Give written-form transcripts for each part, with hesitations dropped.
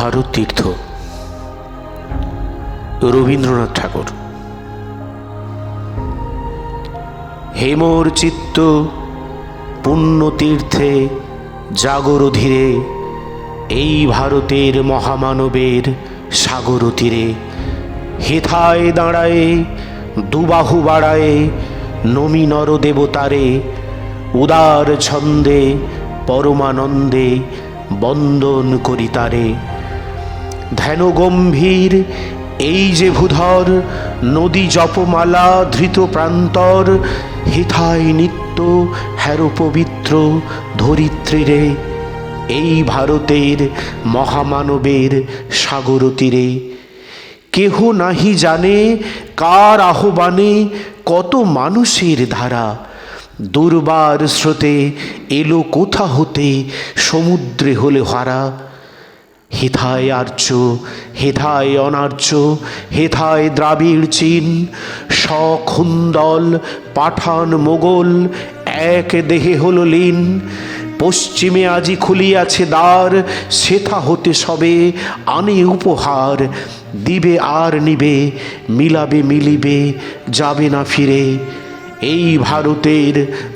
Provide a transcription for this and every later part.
ভারত তীর্থ, রবীন্দ্রনাথ ঠাকুর। হে মোর চিত্ত পুণ্যতীর্থে জাগর ধীরে, এই ভারতের মহামানবের সাগর তীরে। হেথায় দাঁড়ায়ে দুবাহু বাড়ায়ে নমি নর দেবতারে, উদার ছন্দে পরমানন্দে বন্দন করি তারে। ধ্যান গম্ভীর এই যে ভূধর, নদী জপমালা ধৃত প্রান্তর। হেথায় নিত্য হ্যারো পবিত্র ধরিত্রীরে, এই ভারতের মহামানবের সাগর তীরে। কেহ নাহি জানে কার আহ্বানে কত মানুষের ধারা, দুর্বার স্রোতে এলো কোথা হতে সমুদ্রে হলে হারা। হেথায় আর্য হেথায় অনার্য, হেথায় দ্রাবিড় চীন, সখুন্দল পাঠান মোগল এক দেহে হল লীন। পশ্চিমে আজি খুলিয়াছে দ্বার, সেথা হতে সবে আনে উপহার। দিবে আর নিবে, মিলাবে মিলিবে, যাবে না ফিরে, এই ভারতের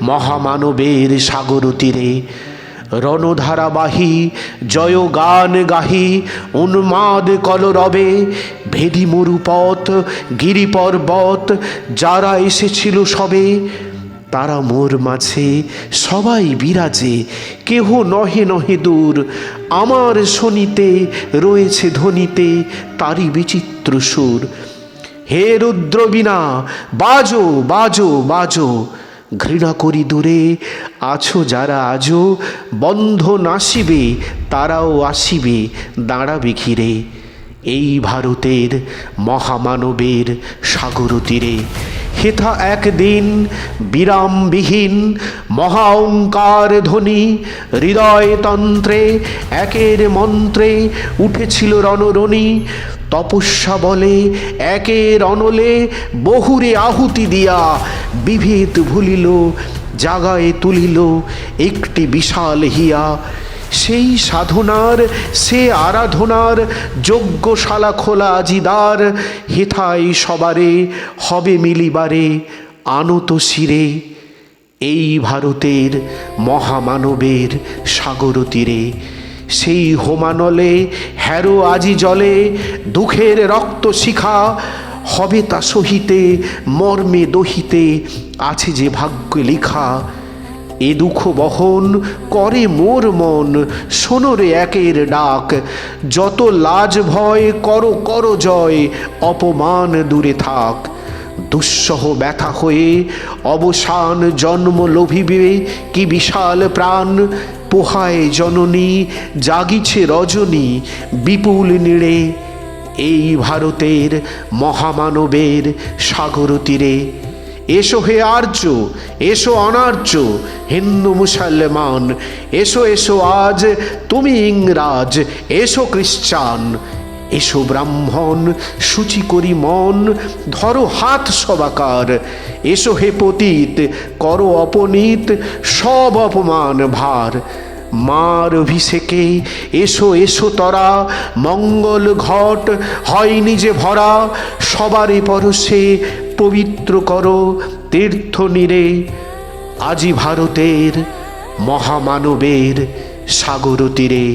মহামানবের সাগর তীরে। রণধারাবাহী জয় গান গাহি উন্মাদ কলরবে, ভেদি মরুপথ গিরি পর্বত যারা এসেছিল সবে। তারা মোর মাঝে সবাই বিরাজে, কেহ নহে নহে দূর। আমার শনিতে রয়েছে ধ্বনিতে তারি বিচিত্র সুর। হে রুদ্রবীণা বাজো বাজো বাজো, ঘৃণা করি দূরে আছো যারা আজো। বন্ধ নাসিবে তারাও আসিবে, দাঁড়াবে ঘিরে, এই ভারতের মহামানবের সাগর তীরে। হেথা একদিন বিরামবিহীন মহা ওঙ্কার ধ্বনি, হৃদয়তন্ত্রে একের মন্ত্রে উঠেছিল রণরণি। তপস্যা বলে একের অনলে বহুরে আহুতি দিয়া, বিভেদ ভুলিল জাগায় তুলিল একটি বিশাল হিয়া। সেই সাধনার সে আরাধনার যজ্ঞশালা খোলা আজি দ্বার। হেথায় সবারে হবে মিলিবারে আনত শিরে, এই ভারতের মহামানবের সাগর তীরে। সেই হোমানলে হ্যারো আজি জলে দুঃখের রক্ত শিখা, হবে তা সহিতে মর্মে দহিতে আছে যে ভাগ্যে লিখা। এ দুঃখ বহন করে মোর মন, শোনরে একের ডাক। যত লাজ ভয় করো করো জয়, অপমান দূরে থাক। দুঃসহ ব্যথা হয়ে অবসান জন্ম লোভিবে কি বিশাল প্রাণ। পোহায় জননী জাগিছে রজনী বিপুল নীড়ে, এই ভারতের মহামানবের সাগর তীরে। এসো হে আর্য এসো অনার্য, হিন্দু মুসলমান এসো এসো আজ তুমি ইংরাজ, এসো খ্রিস্টান এসো ব্রাহ্মণ সূচি করি মন, ধরো হাত সবাকার। এসো হে পতিত করো অপনীত সব অপমান ভার। মার অভিষেকে এসো এসো তরা, মঙ্গল ঘট হয়নি যে ভরা। সবারে পরশে পবিত্র করো তীর্থ নীরে, আজি ভারতের মহামানবের সাগর তীরে।